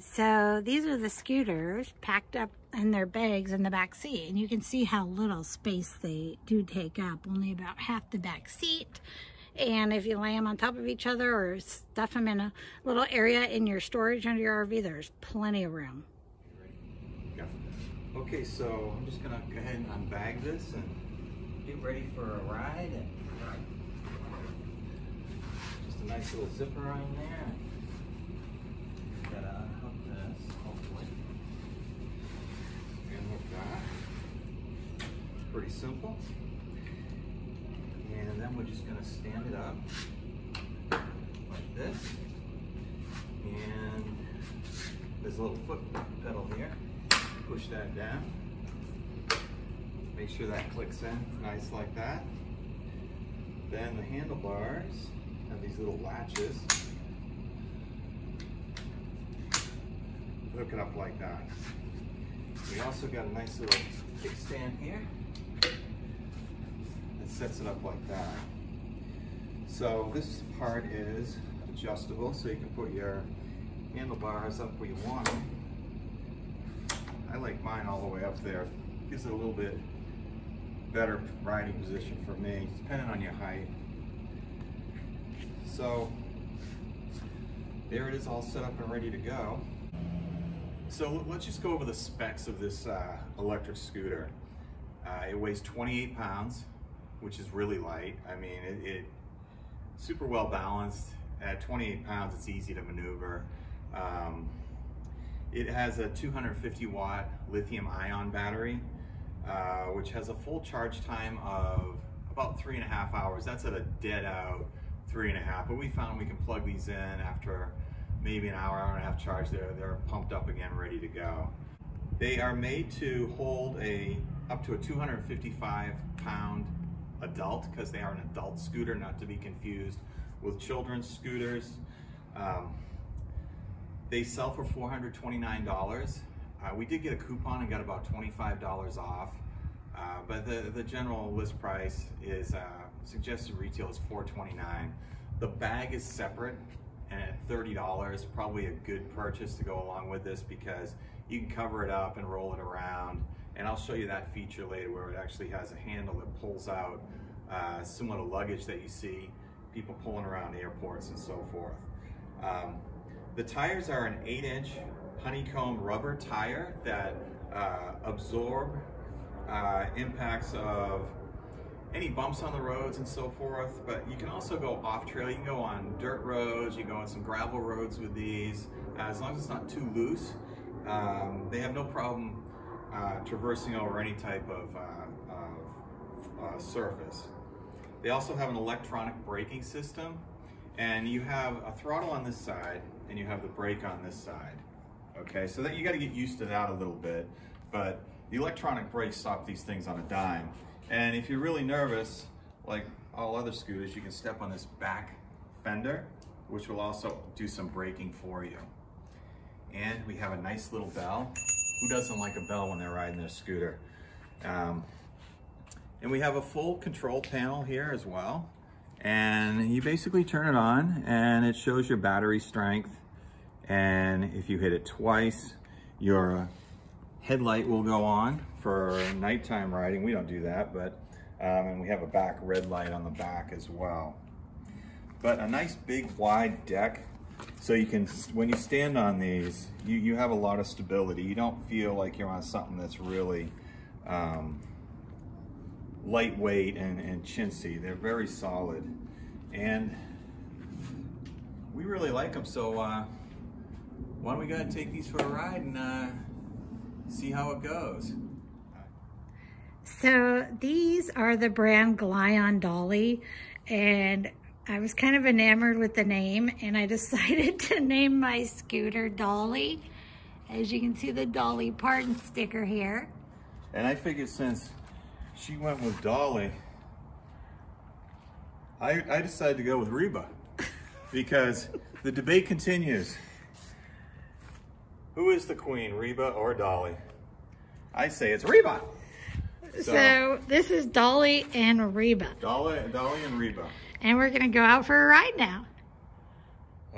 So these are the scooters packed up in their bags in the back seat, and you can see how little space they do take up, only about half the back seat. And if you lay them on top of each other or stuff them in a little area in your storage under your RV, there's plenty of room. Yeah. Okay, so I'm just gonna go ahead and unbag this and get ready for a ride. And just a nice little zipper on there. Gotta unhook this, hopefully. And hook that. Pretty simple. And then we're just gonna stand it up like this. And there's a little foot pedal here. Push that down. Make sure that clicks in nice like that. Then the handlebars have these little latches. Hook it up like that. We also got a nice little kickstand here that sets it up like that. So this part is adjustable, so you can put your handlebars up where you want them. I like mine all the way up there. Gives it a little bit better riding position for me, depending on your height. So there it is, all set up and ready to go. So let's just go over the specs of this electric scooter. It weighs 28 pounds, which is really light. I mean, it's super well balanced. At 28 pounds, it's easy to maneuver. It has a 250 watt lithium ion battery, which has a full charge time of about 3.5 hours. That's at a dead out 3.5, but we found we can plug these in after maybe an hour, hour and a half charge. They're pumped up again, ready to go. They are made to hold up to a 255 pound adult, because they are an adult scooter, not to be confused with children's scooters. They sell for $429. We did get a coupon and got about $25 off, but the general list price is suggested retail is $429. The bag is separate, and at $30, probably a good purchase to go along with this, because you can cover it up and roll it around. And I'll show you that feature later, where it actually has a handle that pulls out, similar to luggage that you see people pulling around airports and so forth. The tires are an 8-inch honeycomb rubber tire that absorb impacts of any bumps on the roads and so forth, but you can also go off trail. You can go on dirt roads, you can go on some gravel roads with these, as long as it's not too loose. They have no problem traversing over any type of surface. They also have an electronic braking system, and you have a throttle on this side and you have the brake on this side. Okay, so that you got to get used to that a little bit, but the electronic brakes stop these things on a dime. And if you're really nervous, like all other scooters, you can step on this back fender, which will also do some braking for you. And we have a nice little bell. Who doesn't like a bell when they're riding their scooter? And we have a full control panel here as well. And you basically turn it on and it shows your battery strength. And if you hit it twice, your headlight will go on for nighttime riding. We don't do that, but and we have a back red light on the back as well. But a nice big wide deck, so you can, when you stand on these, you have a lot of stability. You don't feel like you're on something that's really lightweight and chintzy. They're very solid, and we really like them. So why don't we go ahead and take these for a ride and see how it goes. So these are the brand Glion Dolly, and I was kind of enamored with the name, and I decided to name my scooter Dolly. As you can see, the Dolly Parton sticker here. And I figured since she went with Dolly, I decided to go with Reba, because the debate continues. Who is the queen, Reba or Dolly? I say it's Reba. So this is Dolly and Reba. Dolly and Reba. And we're gonna go out for a ride now.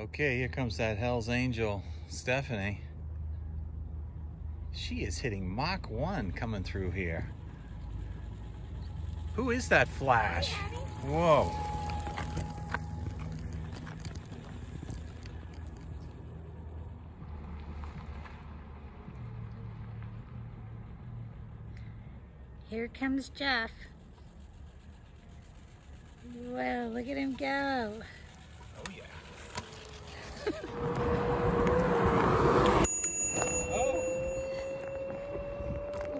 Okay, here comes that Hell's Angel, Stephanie. She is hitting Mach 1 coming through here. Who is that Flash? Whoa. Here comes Jeff. Whoa, look at him go. Oh yeah.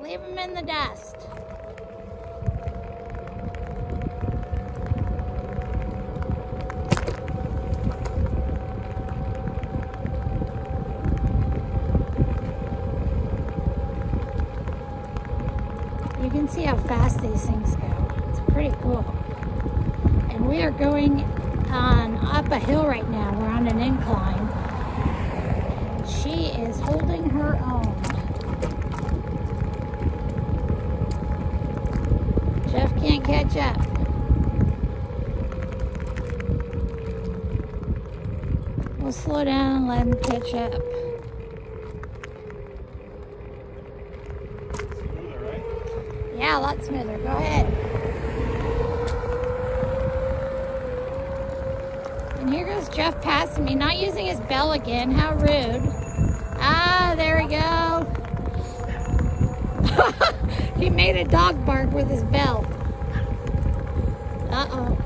Leave him in the dust. You can see how fast these things go. It's pretty cool. And we are going up a hill right now. We're on an incline. She is holding her own. Jeff can't catch up. We'll slow down and let him catch up. Smoother, right? Yeah, a lot smoother. Go ahead. And here goes Jeff passing me, not using his bell again. How rude. Ah, there we go. He made a dog bark with his bell. Uh-oh.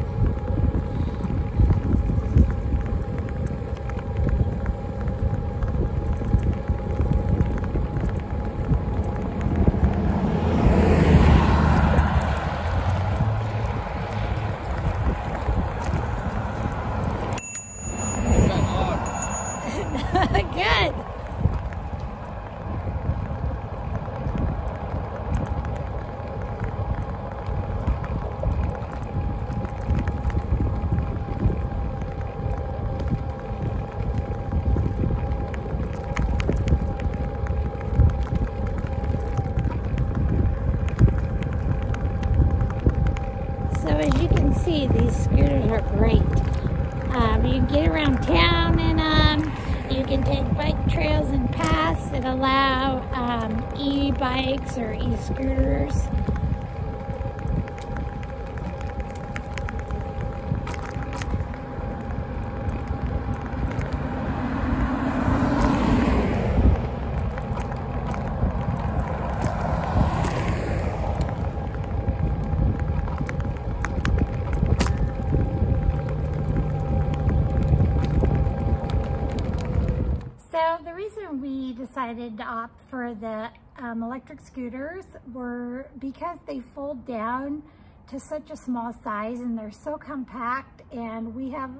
Good. So as you can see, these scooters are great. You can get around town in them. You can take bike trails and paths that allow e-bikes or e-scooters. So the reason we decided to opt for the electric scooters were because they fold down to such a small size and they're so compact, and we have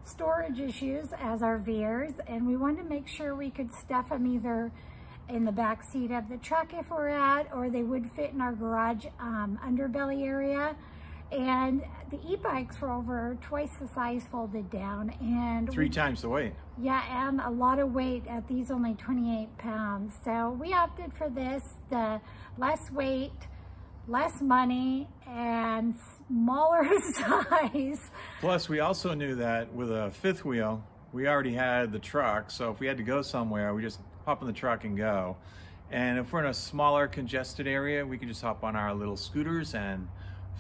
storage issues as RVers, and we wanted to make sure we could stuff them either in the back seat of the truck if we're at, or they would fit in our garage underbelly area. And the e-bikes were over twice the size folded down, and 3 times the weight. Yeah, and a lot of weight at these, only 28 pounds. So we opted for this, the less weight, less money, and smaller size. Plus, we also knew that with a 5th wheel, we already had the truck. So if we had to go somewhere, we just hop in the truck and go. And if we're in a smaller, congested area, we could just hop on our little scooters and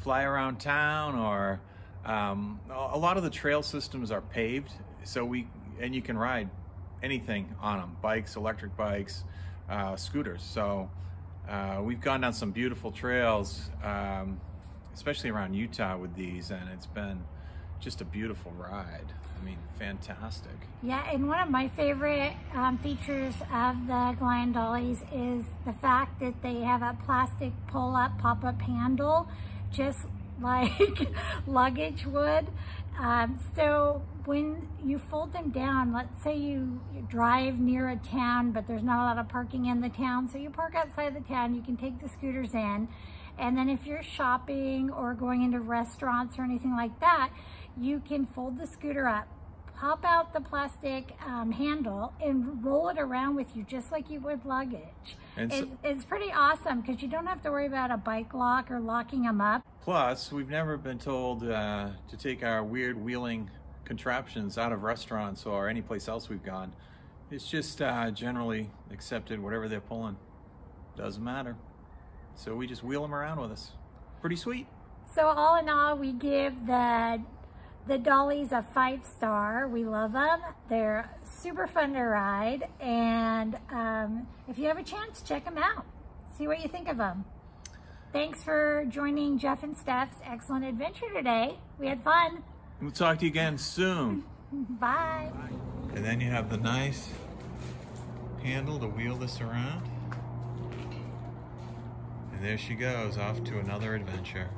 fly around town. Or a lot of the trail systems are paved, so you can ride anything on them: bikes, electric bikes, scooters. So we've gone down some beautiful trails, especially around Utah with these, and it's been just a beautiful ride. I mean, fantastic. Yeah, and one of my favorite features of the Galion Dollies is the fact that they have a plastic pull-up, pop-up handle, just like luggage would. So when you fold them down, let's say you drive near a town, but there's not a lot of parking in the town, so you park outside the town, you can take the scooters in. And then if you're shopping or going into restaurants or anything like that, you can fold the scooter up, pop out the plastic handle, and roll it around with you just like you would luggage. And it's pretty awesome because you don't have to worry about a bike lock or locking them up. Plus, we've never been told to take our weird wheeling contraptions out of restaurants or any place else we've gone. It's just generally accepted, whatever they're pulling, doesn't matter. So we just wheel them around with us. Pretty sweet. So all in all, we give the Dollies a 5-star. We love them. They're super fun to ride. And if you have a chance, check them out. See what you think of them. Thanks for joining Jeff and Steph's Excellent Adventure today. We had fun. We'll talk to you again soon. Bye. And then you have the nice handle to wheel this around. And there she goes, off to another adventure.